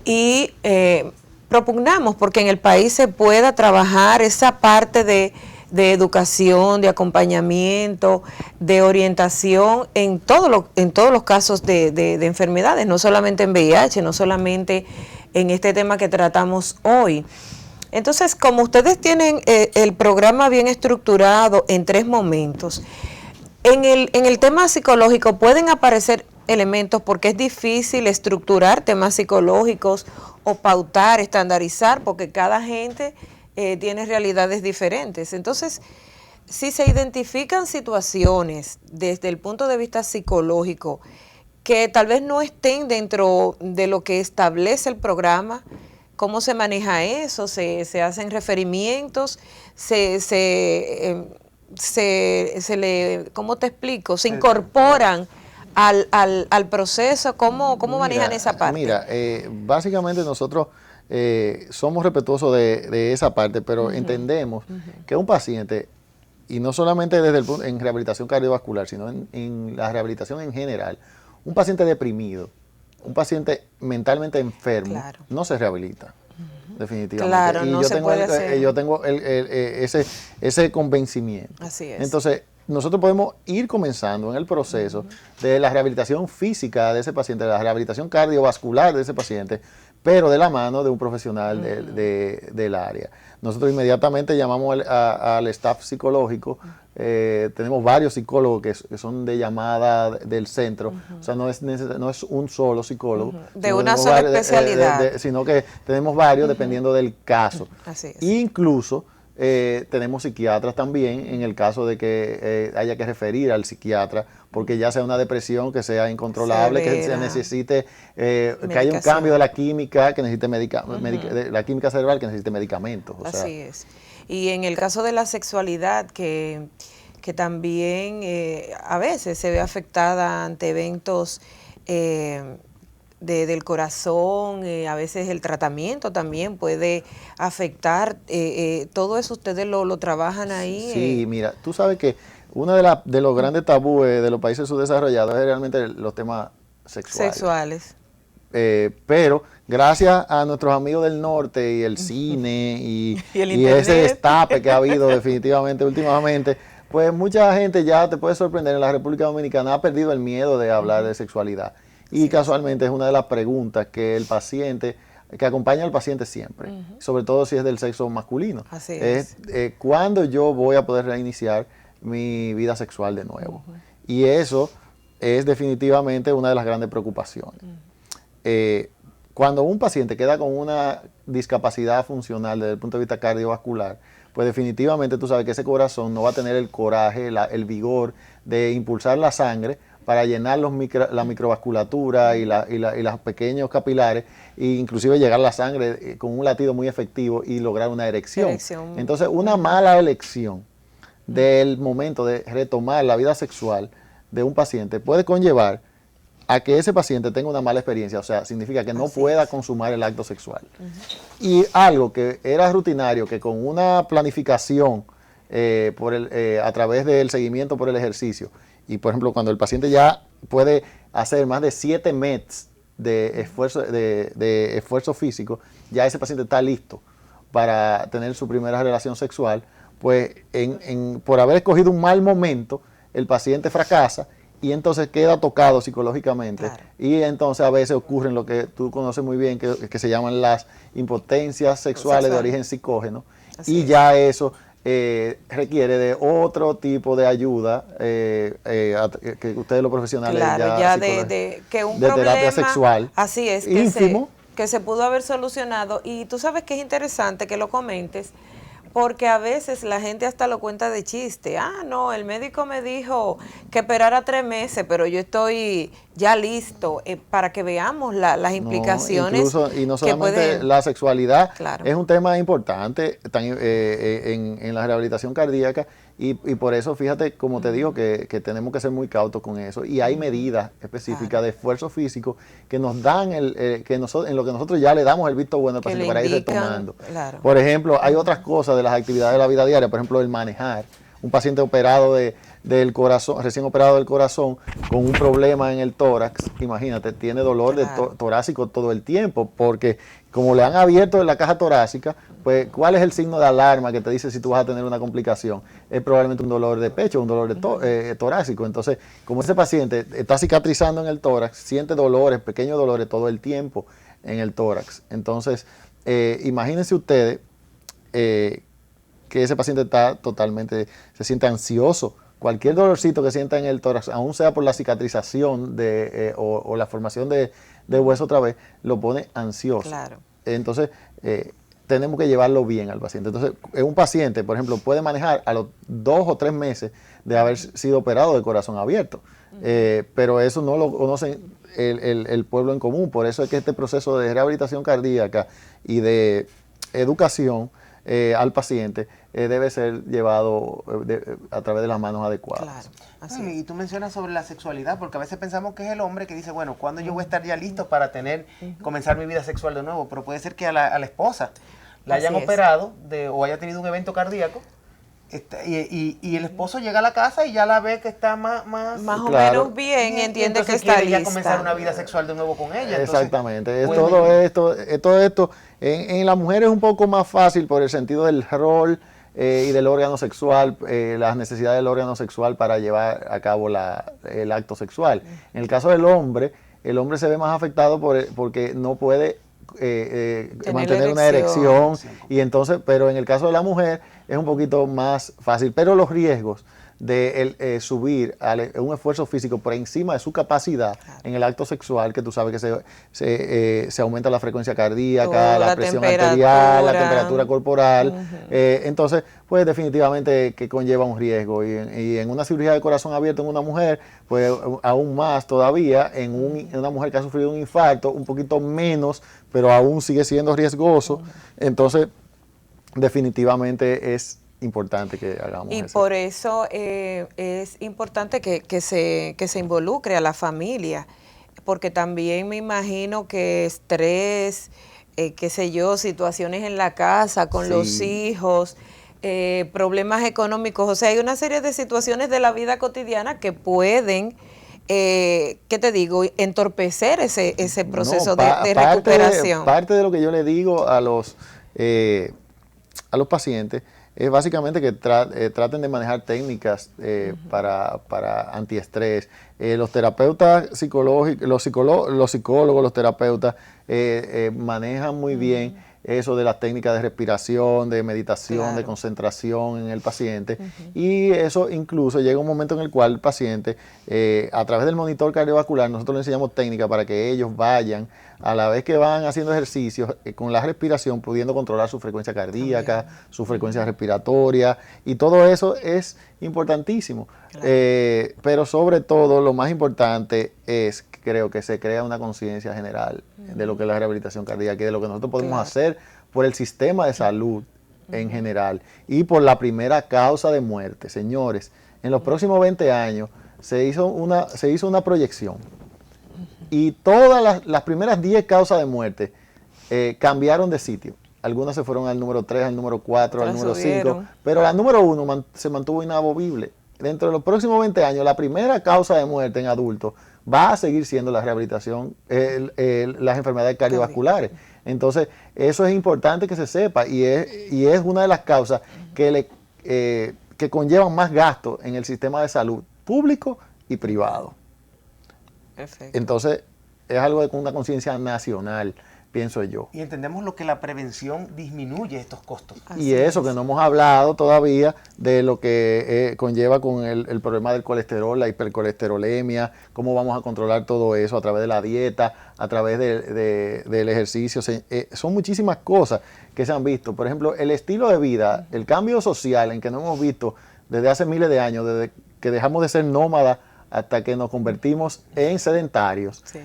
B: Y propugnamos porque en el país se pueda trabajar esa parte de educación, de acompañamiento, de orientación en todos los casos de enfermedades, no solamente en VIH, no solamente en este tema que tratamos hoy. Entonces, como ustedes tienen el programa bien estructurado en 3 momentos, en el tema psicológico pueden aparecer elementos porque es difícil estructurar temas psicológicos o pautar, estandarizar, porque cada gente tiene realidades diferentes. Entonces, si se identifican situaciones desde el punto de vista psicológico que tal vez no estén dentro de lo que establece el programa, ¿cómo se maneja eso? ¿Se hacen referimientos? ¿Cómo te explico? ¿Se incorporan al proceso? ¿Cómo manejan esa parte?
C: Mira, básicamente nosotros somos respetuosos de esa parte, pero entendemos que un paciente, y no solamente en rehabilitación cardiovascular, sino en la rehabilitación en general, un paciente deprimido, un paciente mentalmente enfermo,
B: Claro.
C: no se rehabilita. Definitivamente.
B: Claro,
C: y
B: no se puede hacer.
C: yo tengo ese convencimiento.
B: Así es.
C: Entonces, nosotros podemos ir comenzando en el proceso de la rehabilitación física de ese paciente, de la rehabilitación cardiovascular de ese paciente, pero de la mano de un profesional del área. Nosotros inmediatamente llamamos al staff psicológico. Tenemos varios psicólogos que son de llamada del centro, o sea, no es un solo psicólogo.
B: De una sola especialidad.
C: Sino que tenemos varios dependiendo del caso.
B: Así es.
C: Incluso tenemos psiquiatras también en el caso de que haya que referir al psiquiatra, porque ya sea una depresión que sea incontrolable, que se necesite, que haya un cambio de la química, que necesite de la química cerebral, que necesite medicamentos.
B: Así es. Y en el caso de la sexualidad, que también a veces se ve afectada ante eventos del corazón, a veces el tratamiento también puede afectar, todo eso ustedes lo trabajan ahí.
C: Sí, mira, tú sabes que uno de los grandes tabúes de los países subdesarrollados es realmente los temas sexuales. Pero gracias a nuestros amigos del norte y el cine y ese destape que ha habido definitivamente últimamente, pues mucha gente, ya te puede sorprender, en la República Dominicana ha perdido el miedo de hablar de sexualidad. Y casualmente es una de las preguntas que acompaña al paciente siempre, sobre todo si es del sexo masculino.
B: Así es.
C: ¿Cuándo yo voy a poder reiniciar mi vida sexual de nuevo? Y eso es definitivamente una de las grandes preocupaciones. Cuando un paciente queda con una discapacidad funcional desde el punto de vista cardiovascular, pues definitivamente tú sabes que ese corazón no va a tener el coraje, el vigor de impulsar la sangre para llenar la microvasculatura y los pequeños capilares, e inclusive llegar la sangre con un latido muy efectivo y lograr una erección. Entonces, una mala elección del momento de retomar la vida sexual de un paciente puede conllevar a que ese paciente tenga una mala experiencia, o sea, significa que no pueda consumar el acto sexual. Y algo que era rutinario, que con una planificación a través del seguimiento por el ejercicio, y por ejemplo, cuando el paciente ya puede hacer más de 7 METs de esfuerzo físico, ya ese paciente está listo para tener su primera relación sexual, pues por haber escogido un mal momento, el paciente fracasa y entonces queda tocado psicológicamente. Claro. Y entonces a veces ocurren lo que tú conoces muy bien, que se llaman las impotencias sexuales de origen psicógeno. Así y es. Ya eso requiere de otro tipo de ayuda que ustedes los profesionales
B: ya de que un
C: de
B: problema,
C: terapia sexual.
B: Así es,
C: ínfimo,
B: que se pudo haber solucionado. Y tú sabes que es interesante que lo comentes, porque a veces la gente hasta lo cuenta de chiste. Ah, no, el médico me dijo que esperara 3 meses, pero yo estoy ya listo para que veamos las implicaciones.
C: Incluso, y no solamente la sexualidad,
B: claro,
C: es un tema importante en la rehabilitación cardíaca. Y por eso, fíjate, como te digo, que tenemos que ser muy cautos con eso. Y hay medidas específicas, claro, de esfuerzo físico que nos dan en lo que nosotros ya le damos el visto bueno al paciente para ir retomando.
B: Claro.
C: Por ejemplo, hay otras cosas de las actividades de la vida diaria, por ejemplo, el manejar. Un paciente operado del corazón, recién operado del corazón, con un problema en el tórax, imagínate, tiene dolor, claro, torácico todo el tiempo, porque como le han abierto la caja torácica, pues ¿cuál es el signo de alarma que te dice si tú vas a tener una complicación? Es probablemente un dolor de pecho, un dolor de torácico. Entonces, como ese paciente está cicatrizando en el tórax, siente dolores, pequeños dolores todo el tiempo en el tórax. Entonces, imagínense ustedes que ese paciente está se siente ansioso. Cualquier dolorcito que sienta en el tórax, aún sea por la cicatrización o la formación de hueso otra vez, lo pone ansioso.
B: Claro.
C: Entonces, tenemos que llevarlo bien al paciente. Entonces, un paciente, por ejemplo, puede manejar a los 2 o 3 meses de haber sido operado de corazón abierto. Pero eso no lo conoce el pueblo en común. Por eso es que este proceso de rehabilitación cardíaca y de educación al paciente debe ser llevado a través de las manos adecuadas.
B: Claro,
A: así es. Y tú mencionas sobre la sexualidad, porque a veces pensamos que es el hombre que dice, bueno, ¿cuándo yo voy a estar ya listo para comenzar mi vida sexual de nuevo? Pero puede ser que a la esposa la hayan operado o haya tenido un evento cardíaco, y el esposo llega a la casa y ya la ve que está más
B: o menos bien, y entiende que está lista.
A: Ya comenzar una vida sexual de nuevo con ella. Entonces,
C: exactamente. Todo esto en la mujer es un poco más fácil por el sentido del rol y del órgano sexual, las necesidades del órgano sexual para llevar a cabo el acto sexual. En el caso del hombre, el hombre se ve más afectado porque no puede mantener una erección, y entonces, pero en el caso de la mujer es un poquito más fácil, pero los riesgos de subir a un esfuerzo físico por encima de su capacidad en el acto sexual, que tú sabes que se aumenta la frecuencia cardíaca, la presión arterial, la temperatura corporal, entonces pues definitivamente que conlleva un riesgo, y en una cirugía de corazón abierto en una mujer, pues aún más todavía, en una mujer que ha sufrido un infarto, un poquito menos, pero aún sigue siendo riesgoso. Entonces definitivamente es importante que hagamos
B: y
C: eso.
B: Por eso es importante que se involucre a la familia, porque también me imagino que estrés, qué sé yo, situaciones en la casa con los hijos, problemas económicos, o sea, hay una serie de situaciones de la vida cotidiana que pueden, ¿qué te digo?, entorpecer ese proceso de recuperación.
C: Parte de lo que yo le digo a los pacientes es básicamente que traten de manejar técnicas para antiestrés. Los terapeutas psicológicos, los psicólogos, los terapeutas manejan muy bien eso de las técnicas de respiración, de meditación, de concentración en el paciente, y eso incluso llega un momento en el cual el paciente, a través del monitor cardiovascular, nosotros le enseñamos técnicas para que ellos vayan, a la vez que van haciendo ejercicios, con la respiración, pudiendo controlar su frecuencia cardíaca, su frecuencia respiratoria, y todo eso es importantísimo. Pero sobre todo, lo más importante es, creo, que se crea una conciencia general de lo que es la rehabilitación cardíaca y de lo que nosotros podemos hacer por el sistema de salud en general y por la primera causa de muerte. Señores, en los próximos 20 años se hizo una proyección y todas las primeras 10 causas de muerte cambiaron de sitio. Algunas se fueron al número 3, al número 4, al número 5, pero la número 1 se mantuvo inamovible. Dentro de los próximos 20 años, la primera causa de muerte en adultos va a seguir siendo la rehabilitación, las enfermedades cardiovasculares. Entonces, eso es importante que se sepa y es una de las causas que conllevan más gastos en el sistema de salud público y privado.
B: Perfecto.
C: Entonces, es algo de una conciencia nacional, pienso yo.
A: Y entendemos lo que la prevención disminuye estos costos.
C: Y eso que no hemos hablado todavía de lo que conlleva con el problema del colesterol, la hipercolesterolemia, cómo vamos a controlar todo eso a través de la dieta, a través del ejercicio. Son muchísimas cosas que se han visto. Por ejemplo, el estilo de vida, el cambio social en que no hemos visto desde hace miles de años, desde que dejamos de ser nómadas hasta que nos convertimos en sedentarios,
B: Sí.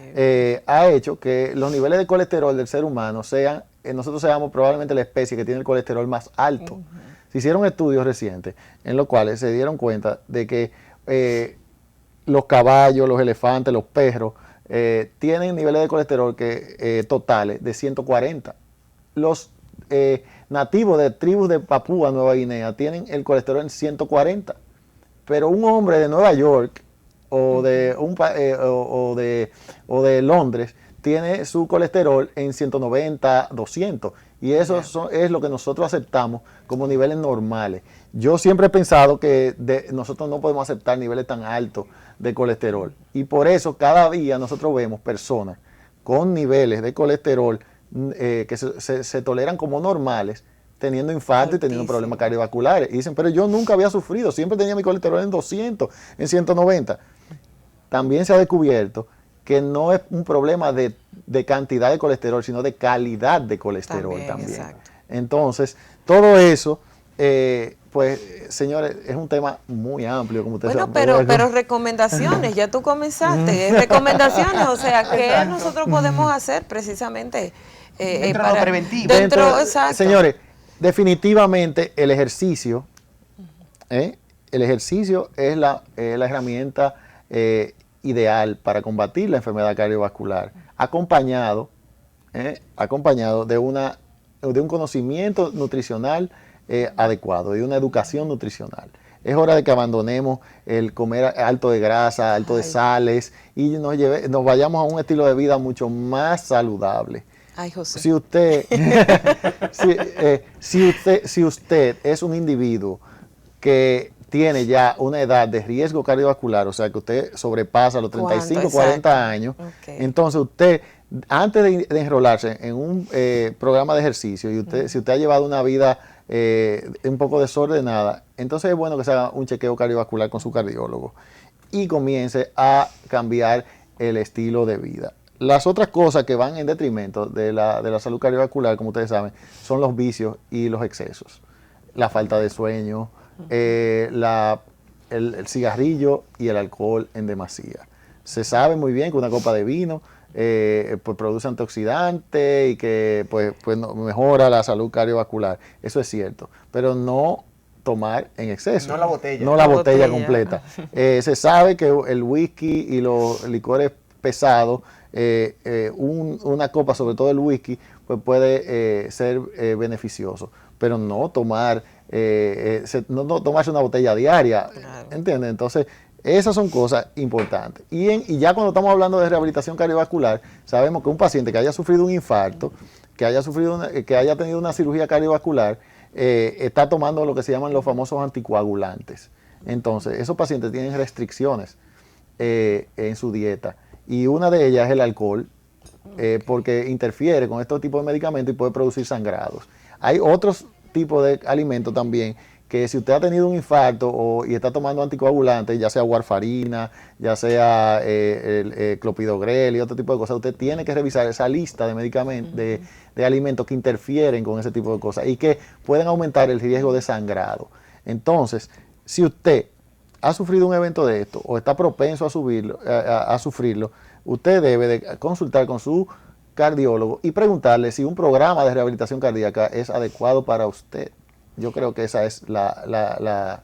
C: Ha hecho que los niveles de colesterol del ser humano nosotros seamos probablemente la especie que tiene el colesterol más alto. Se hicieron estudios recientes en los cuales se dieron cuenta de que los caballos, los elefantes, los perros tienen niveles de colesterol totales de 140. Los nativos de tribus de Papúa Nueva Guinea tienen el colesterol en 140. Pero un hombre de Nueva York o de Londres tiene su colesterol en 190, 200. Y eso es lo que nosotros aceptamos como niveles normales. Yo siempre he pensado que nosotros no podemos aceptar niveles tan altos de colesterol. Y por eso cada día nosotros vemos personas con niveles de colesterol que se toleran como normales, teniendo infarto y teniendo problemas cardiovasculares. Y dicen, pero yo nunca había sufrido, siempre tenía mi colesterol en 200, en 190. También se ha descubierto que no es un problema de cantidad de colesterol, sino de calidad de colesterol también. Entonces, todo eso, pues, señores, es un tema muy amplio, como ustedes
B: bueno,
C: saben.
B: pero recomendaciones, ya tú comenzaste, recomendaciones, o sea, ¿qué nosotros podemos hacer precisamente?
A: Dentro de lo preventivo.
B: Exacto.
C: Señores, definitivamente el ejercicio es la herramienta ideal para combatir la enfermedad cardiovascular, acompañado de un conocimiento nutricional adecuado, de una educación nutricional. Es hora de que abandonemos el comer alto de grasa, alto de sales y nos vayamos a un estilo de vida mucho más saludable.
B: Ay, José.
C: Si usted, si usted es un individuo que tiene ya una edad de riesgo cardiovascular, o sea que usted sobrepasa los 35, 40 años, entonces usted, antes de enrolarse en un programa de ejercicio, y si usted ha llevado una vida un poco desordenada, entonces es bueno que se haga un chequeo cardiovascular con su cardiólogo y comience a cambiar el estilo de vida. Las otras cosas que van en detrimento de la salud cardiovascular, como ustedes saben, son los vicios y los excesos. La falta de sueño, el cigarrillo y el alcohol en demasía. Se sabe muy bien que una copa de vino pues produce antioxidantes y que pues mejora la salud cardiovascular. Eso es cierto, pero no tomar en exceso.
A: No la botella.
C: No la botella completa. Se sabe que el whisky y los licores pesados, una copa, sobre todo el whisky, pues puede ser beneficioso, pero no tomar no tomarse una botella diaria, claro. ¿Entiendes? Entonces, esas son cosas importantes. Y ya cuando estamos hablando de rehabilitación cardiovascular, sabemos que un paciente que haya sufrido un infarto, que haya tenido una cirugía cardiovascular, está tomando lo que se llaman los famosos anticoagulantes. Entonces, esos pacientes tienen restricciones en su dieta. Y una de ellas es el alcohol, porque interfiere con estos tipos de medicamentos y puede producir sangrados. Hay otros tipos de alimentos también que si usted ha tenido un infarto y está tomando anticoagulantes, ya sea warfarina, ya sea el clopidogrel y otro tipo de cosas, usted tiene que revisar esa lista de medicamentos, de alimentos que interfieren con ese tipo de cosas y que pueden aumentar el riesgo de sangrado. Entonces, si usted ha sufrido un evento de esto o está propenso a sufrirlo, usted debe de consultar con su cardiólogo y preguntarle si un programa de rehabilitación cardíaca es adecuado para usted. Yo creo que esa es la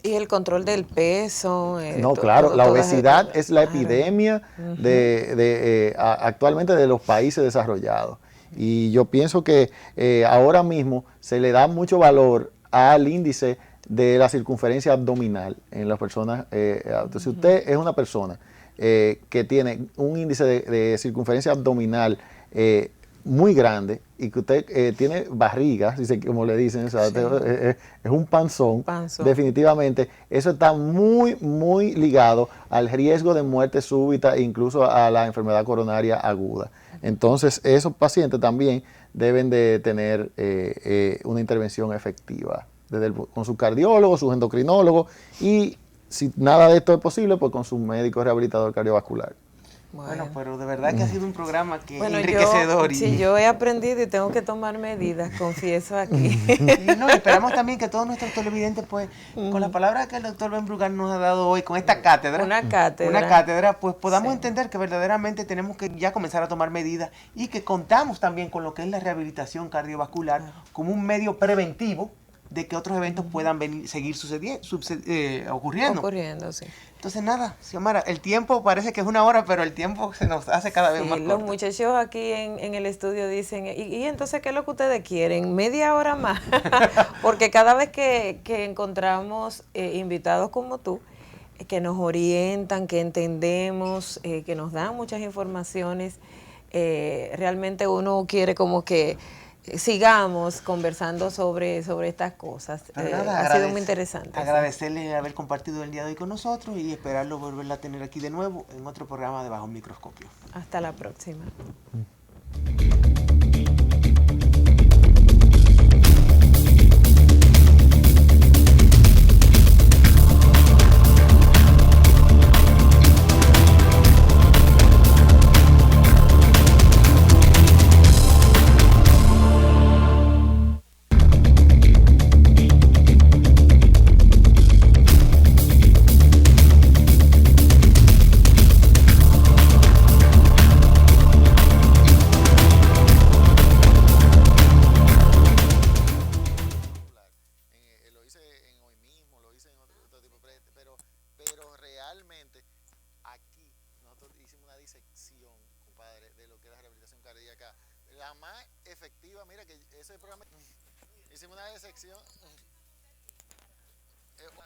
B: Y el control del peso.
C: no, claro, la
B: todas
C: obesidad es la
B: claro.
C: epidemia actualmente de los países desarrollados. Y yo pienso que ahora mismo se le da mucho valor al índice de la circunferencia abdominal en las personas. Entonces, si usted es una persona que tiene un índice de circunferencia abdominal muy grande y que usted tiene barriga, como le dicen, o sea,
B: Sí.
C: es un panzón,
B: Panzón.
C: definitivamente, eso está muy, muy ligado al riesgo de muerte súbita e incluso a la enfermedad coronaria aguda. Entonces, esos pacientes también deben de tener una intervención efectiva con su cardiólogo, sus endocrinólogos y si nada de esto es posible, pues con su médico rehabilitador cardiovascular.
A: Bueno, pero de verdad que ha sido un programa que
B: Bueno,
A: enriquecedor.
B: yo he aprendido y tengo que tomar medidas, confieso aquí.
A: Y no, esperamos también que todos nuestros televidentes, pues, con las palabras que el doctor Ben Brugal nos ha dado hoy, con esta cátedra,
B: Una cátedra.
A: pues podamos
B: Sí.
A: entender que verdaderamente tenemos que ya comenzar a tomar medidas y que contamos también con lo que es la rehabilitación cardiovascular como un medio preventivo de que otros eventos puedan seguir ocurriendo.
B: Ocurriendo, sí.
A: Entonces nada, Xiomara, el tiempo parece que es una hora, pero el tiempo se nos hace cada vez
B: Sí,
A: más
B: los
A: corto.
B: muchachos aquí en el estudio dicen, ¿y entonces qué es lo que ustedes quieren? ¿Media hora más? Porque cada vez que encontramos invitados como tú, que nos orientan, que entendemos, que nos dan muchas informaciones, realmente uno quiere como que sigamos conversando sobre estas cosas.
A: Nada,
B: Ha sido muy interesante.
A: Agradecerle haber compartido el día de hoy con nosotros y esperarlo volverla a tener aquí de nuevo en otro programa de Bajo Microscopio.
B: Hasta la próxima.
C: Lo hice en hoy mismo, lo hice en otro tipo de pero realmente aquí nosotros hicimos una disección, compadre, de lo que es la rehabilitación cardíaca, la más efectiva. Mira que ese programa hicimos una disección,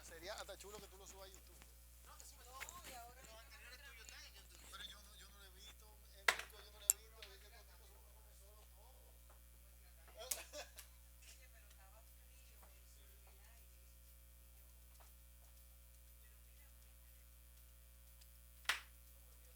C: sería hasta chulo que tú lo subas a YouTube.